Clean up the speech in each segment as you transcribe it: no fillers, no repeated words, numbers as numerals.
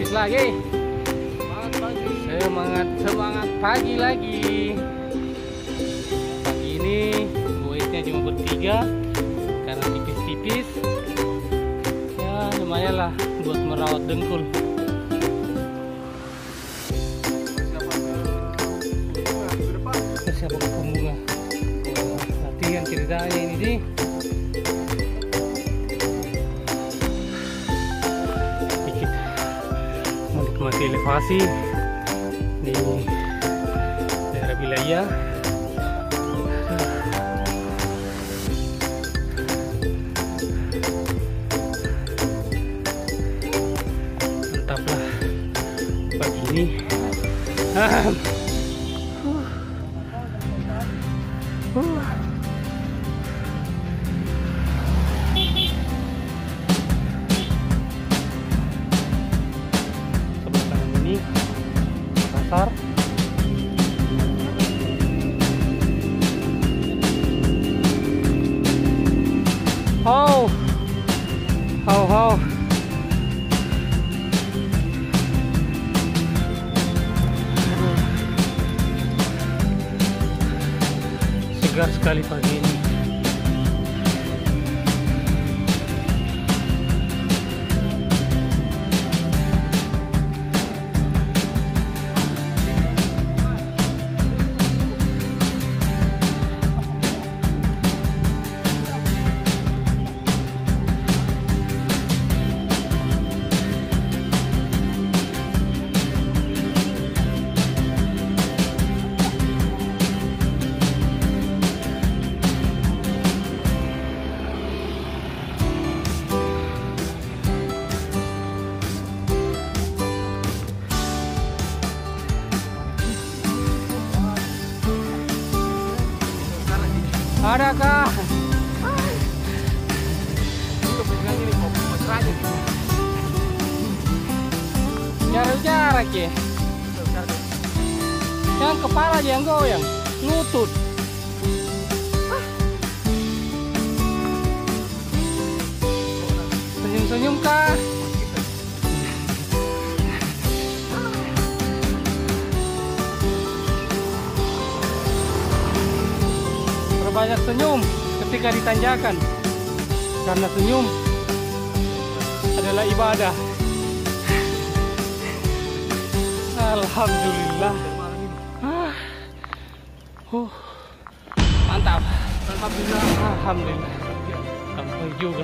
balik lagi. Semangat pagi lagi. Pagi ini boysnya cuma bertiga karena tipis-tipis. Ya lumayan lah buat merawat dengkul. Siapa ke bunga? Latihan ceritanya ini sih. Sedikit menikmati elevasi di daerah wilayah. Mantaplah pagi ini. Sebelah kanan ini Makassar. How. Segar sekali pagi ini. Adakah? Jarak-jarak ya. Yang kepala aja yang goyang, lutut. Senyum-senyum kah? Banyak senyum ketika ditanjakan, karena senyum adalah ibadah. Alhamdulillah. Mantap. Alhamdulillah. Sampai juga.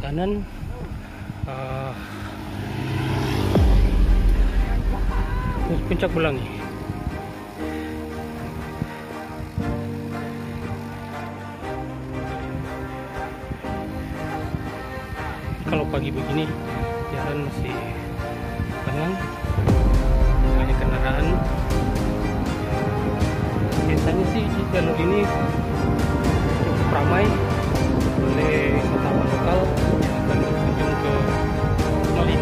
Kanan puncak Belangi. Kalau pagi begini jalan masih tenang, banyak kendaraan. Biasanya sih di jalur ini cukup ramai oleh wisatawan lokal yang akan berkunjung ke Malin.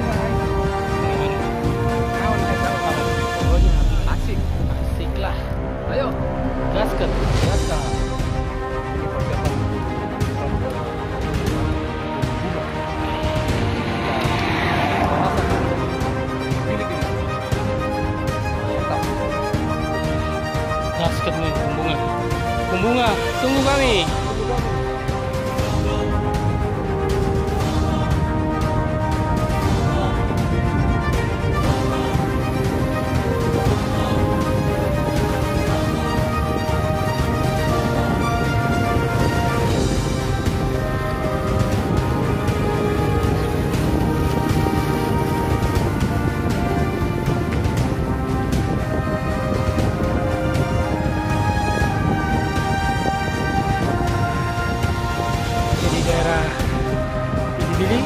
Tunggu kami. Bili.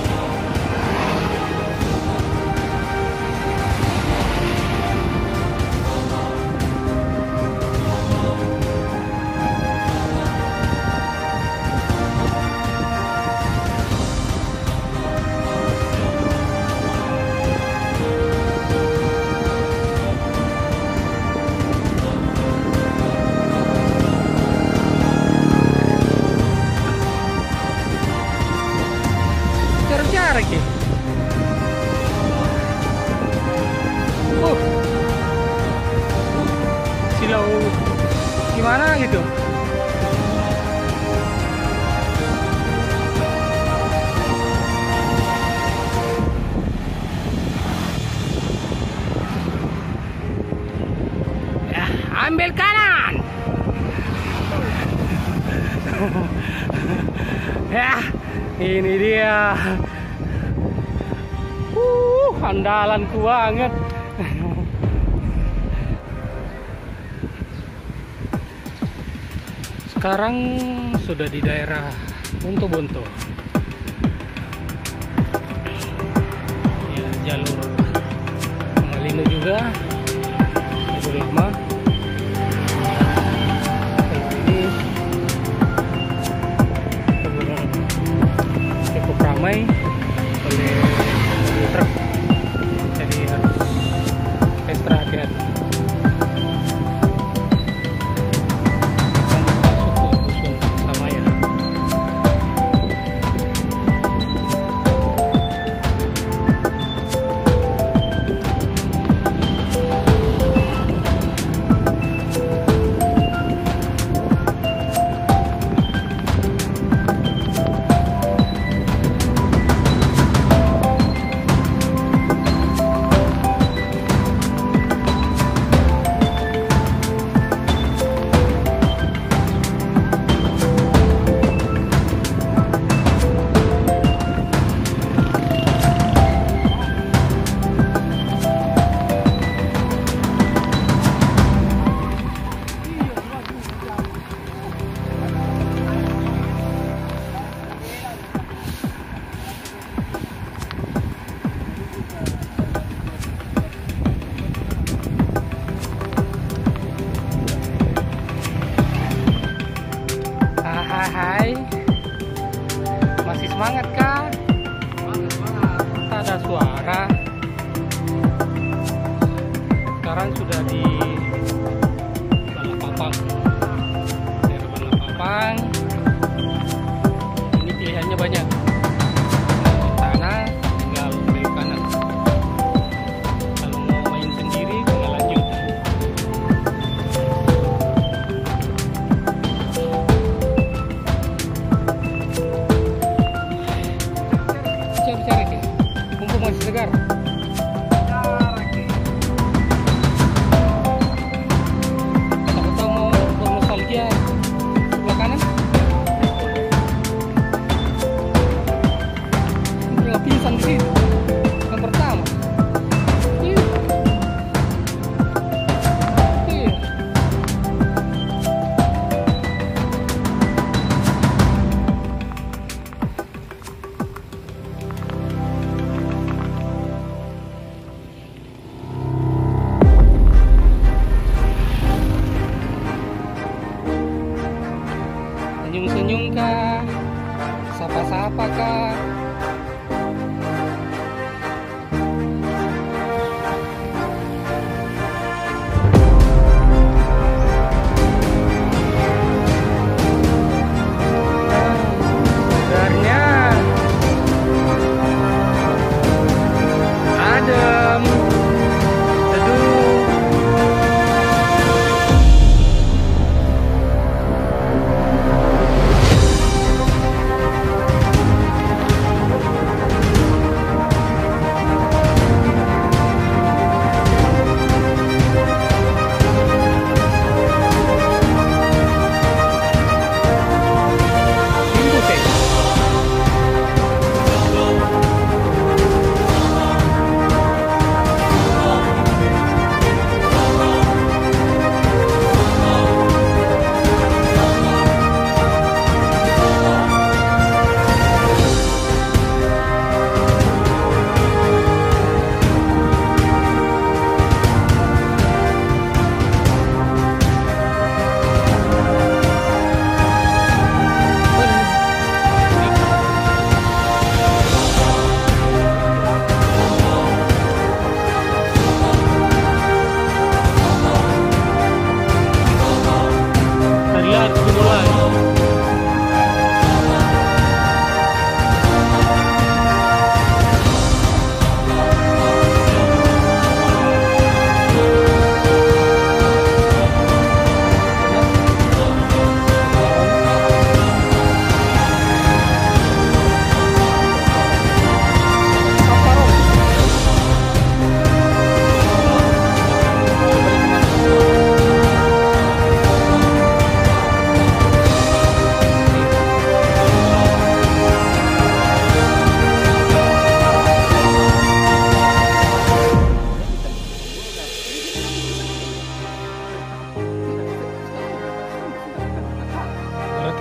Cara lagi. Silau gimana gitu? Ya, ambil kanan. Ya, ini dia. Andalanku banget. Sekarang sudah di daerah Buntu-Buntu. Ya, jalur Malino juga, jalur lama. Ini cukup ramai oleh truk. Jadi harus ekstra hati-hati. Masuk ke dusun Samaya. Hai, masih semangat kah? Semangat. Tak ada suara. Sekarang sudah di Balikpapan. Daerah Balikpapan. Ini pilihannya banyak. Sana tinggal belok kanan. Kalau mau main sendiri tinggal lanjut. Cari-cari, mumpung masih segar. Tahu-tahu mau bernostalgia sebelah kanan. Tinggal pingsan di situ. Yang pertama. Iya. Iya. Senyum-senyum kah? Sapa-sapa kah?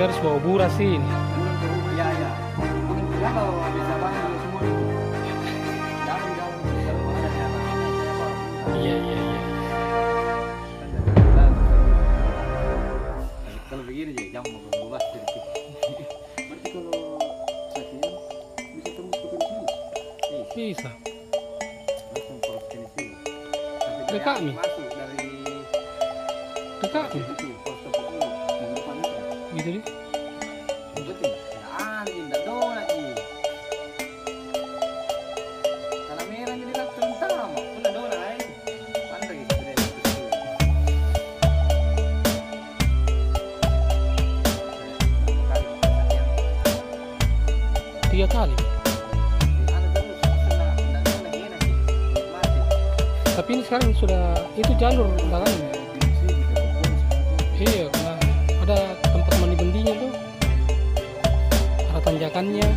Kita harus bawa buras sih ini. Ya, ya. Kalau bisa banyak semua itu. Jauh-jauh kalau ada yang Iya, iya, iya. kalau begini aja jam 12 sedikit. Berarti kalau sakit bisa tembus ke sini. Bisa. Langsung proses ke sini. Dekat nih. Masuk dari Dekat nih. itu pos tepuk dulu minggu depan itu. Gitu deh. Betul. Ya, tidak donat nih. Karena merah jadi kan tentang. Udah donat aja. Pandai gitu deh. 3 kali. Tapi ini sekarang sudah itu jalur belakangnya. Iya, karena ada tempat mandi bendinya tuh. Ada tanjakannya.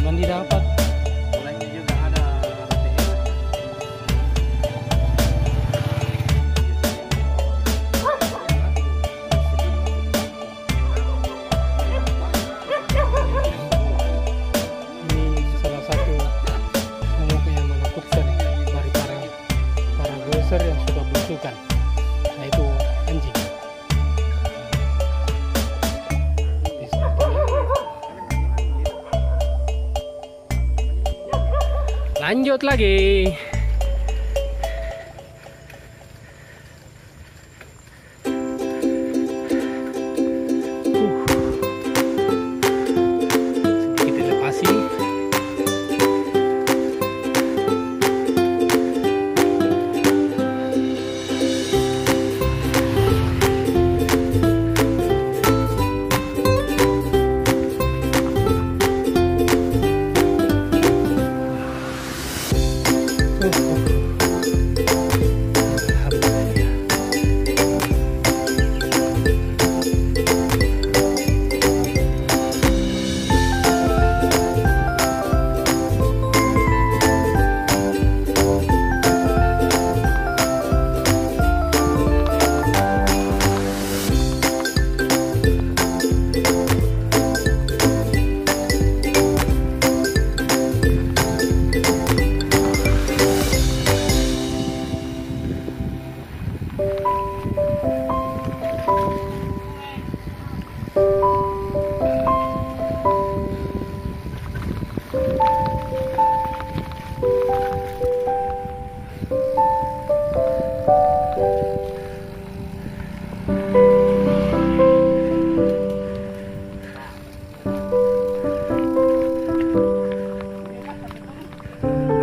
Mandi dapat. Ini salah satu momok yang menakutkan dari para goser yang suka belusukan. Nah itu anjing. Lanjut lagi. Sedikit elevasi.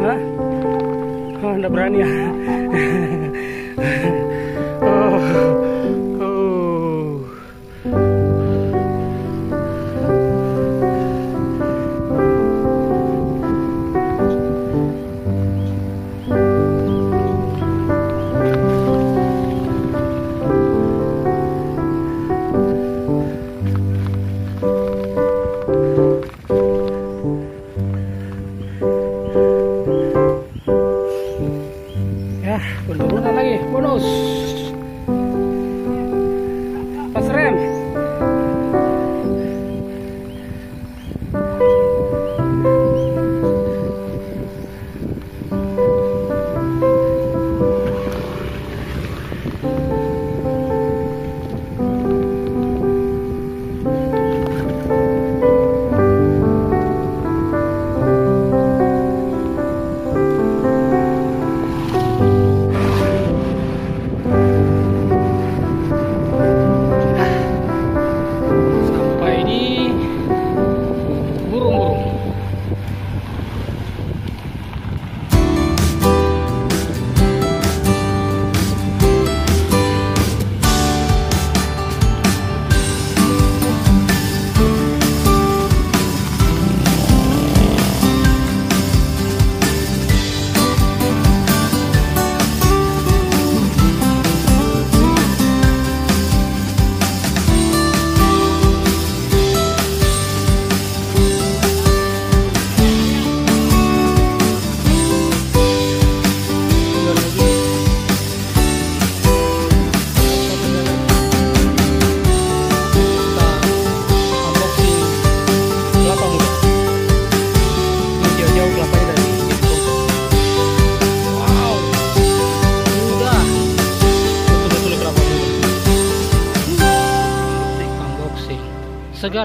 Hah? Oh, enggak berani ya. Oh. Oh.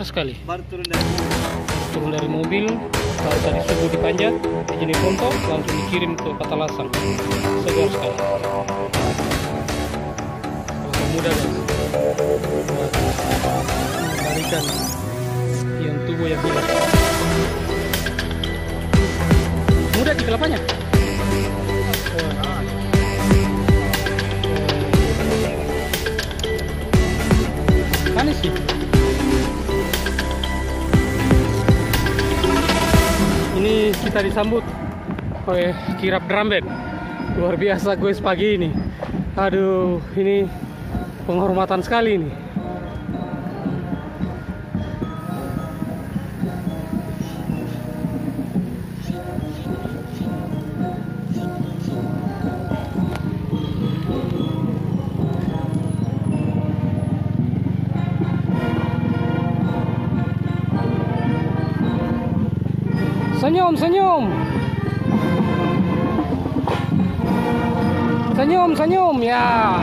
segar sekali. Baru turun dari mobil, baru tadi subuh dipanjat, jenis foto, langsung dikirim ke Patalasang. Segar sekali. Kelapa muda guys. Membalikan yang tubuh yang hilang. Muda di kelapanya. Manis sih. Ini kita disambut oleh kirap drum band. Luar biasa guys pagi ini. Aduh, ini penghormatan sekali ini. Senyum, senyum. Senyum, senyum ya.